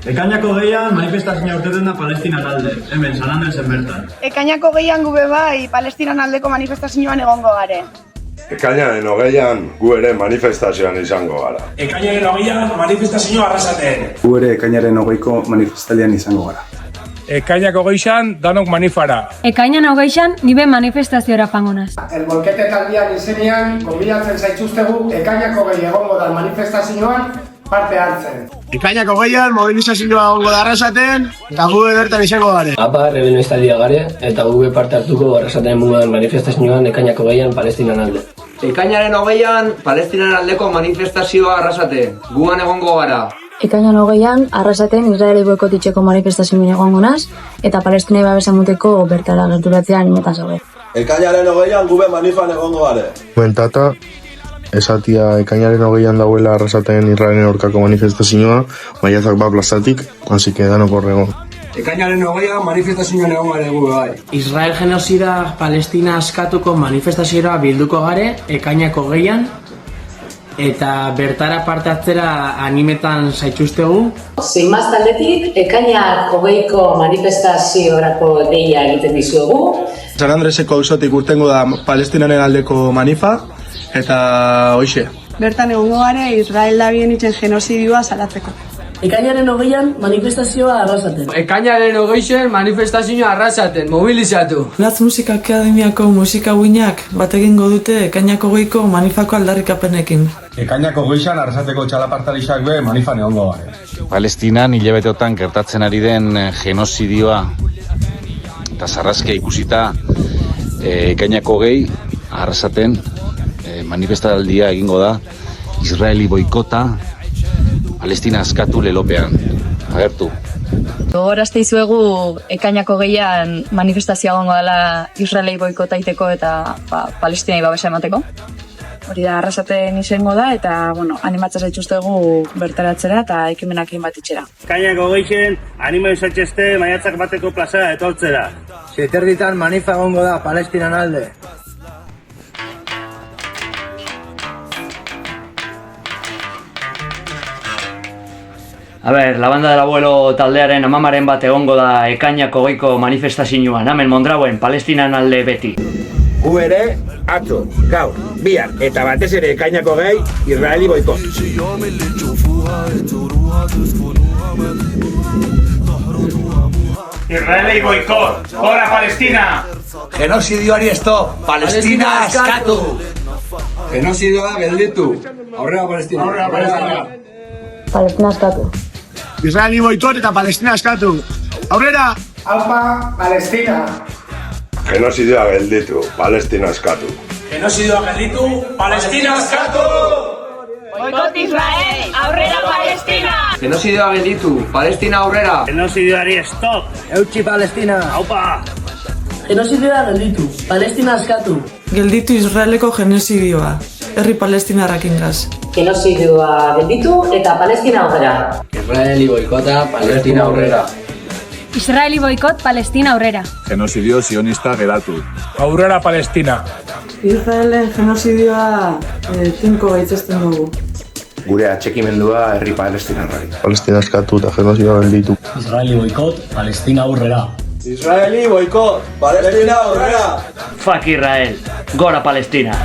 Ekainako gehian manifestazioa urteten da Palestinan alde, hemen, San Andresen bertan. Ekainako gehian gube bai, Palestinan aldeko manifestazioan egongo gare. Ekainaren 20an gu ere manifestazioan izango gara. Ekainaren 20an manifestazioa Arrasaten. Gu ere ekainaren 20ko manifestalian izango gara. Ekainako geixan danok manifara. Ekainan 20an nibe manifestaziora pangonaz. El bolkete taldean izenean, konbidatzen zaituztegu ekainako gehi egongo da manifestazioan parte hartzen. Ekainako gehian mobilizazioa egongo da Arrasaten eta gube bertan izango gare. Apa, rebelionistaldia gare eta gube parte hartuko Arrasaten mugan manifestazioan ekainako gehian Palestinan alde. Ekainaren 20an Palestinan aldeko manifestazioa Arrasaten, guan egongo gara. Ekainan 20an Arrasaten Israeli boikotitzeko manifestazioen egongo naz eta Palestinai babesa muteko bertara gerturatzea animetan zaude. Ekainaren 20an gube manifan egongo gare. Buentata, esatia ekainaren 20an dauela Arrasaten Israelen aurkako manifestazioa, maiatzak plazatik, así que danok horrego. Ekainaren 20an manifestazioan egon gare gu bai. Israel genozida Palestina askatuko manifestazioa bilduko gare ekainako 20an eta bertara parte hartzera animetan zaituztegu. Zein maz taldetik, ekainak 20ko manifestaziorako deia egiten dizuegu. San Andreseko auzotik urtengo da Palestinaren aldeko manifa eta hoxe. Bertan egongo gare Israel dabien itzen genozidioa salatzeko. Ekainaren 20an manifestazioa Arrasaten. Ekainaren 20an manifestazioa Arrasaten, mobilizatu. Latz Musika Akademiako musika guinak bat egingo dute ekainako 20ko manifako aldarrikapenekin. Ekainako goizan Arrasateko txalapartarisak be manifan egongo gare. Palestinan hilabeteotan gertatzen ari den genozidioa eta sarraskia ikusita ekainako 20 Arrasaten manifestaldia egingo da Israeli boikota Palestina askatu lelopean. Agertu. Gogorazte izuegu ekainako gehian manifestazioa egongo dela Israeli boikotaiteko eta Palestinai babesa emateko. Hori da Arrasaten izango da eta animatzen zaituztegu bertaratzera eta ekimenak egin bat itxera. Ekainako gehien anima izaitxezte maiatzak bateko plazara etortzera. 7:00 manifa egongo da Palestinan alde. A ber, la banda del abuelo taldearen amamaren bat egongo da ekainako 20ko manifestazioan, hemen Mondrauen, Palestinan alde beti. Gu ere, atzo, gaur, bihar eta batez ere ekainako gehi Israeli boikot. Israeli boikot, gora Palestina! Genozidioari stop, Palestina askatu! Genozidioa gelditu, aurrera Palestina. Aurrera Palestina. Palestina askatu. Israeli boikot eta Palestina askatu. Aurrera! Aupa, Palestina! Genozidioa gelditu, Palestina askatu. Genozidioa gelditu, Palestina askatu! Boikot Israel, aurrera Palestina! Genozidioa gelditu, Palestina aurrera! Genozidioari stop! Eutxi Palestina! Aupa! Genozidioa gelditu, Palestina askatu. Gelditu Israeleko genozidioa, herri palestinarrak ingaz. Genozidioa gelditu eta Palestina aurrera. Israeli boikota, Palestina aurrera. Israeli boikot, Palestina aurrera. Genozidio sionista geratu. Aurrera Palestina! Israelen genozidioa tinko gaitzesten dugu. Gure atxekimendua herri palestinarrari. Palestina askatu eta genozidioa gelditu. Israeli boikot, Palestina aurrera. Israeli boikot, Palestina aurrera! Fuck Israel, gora Palestina!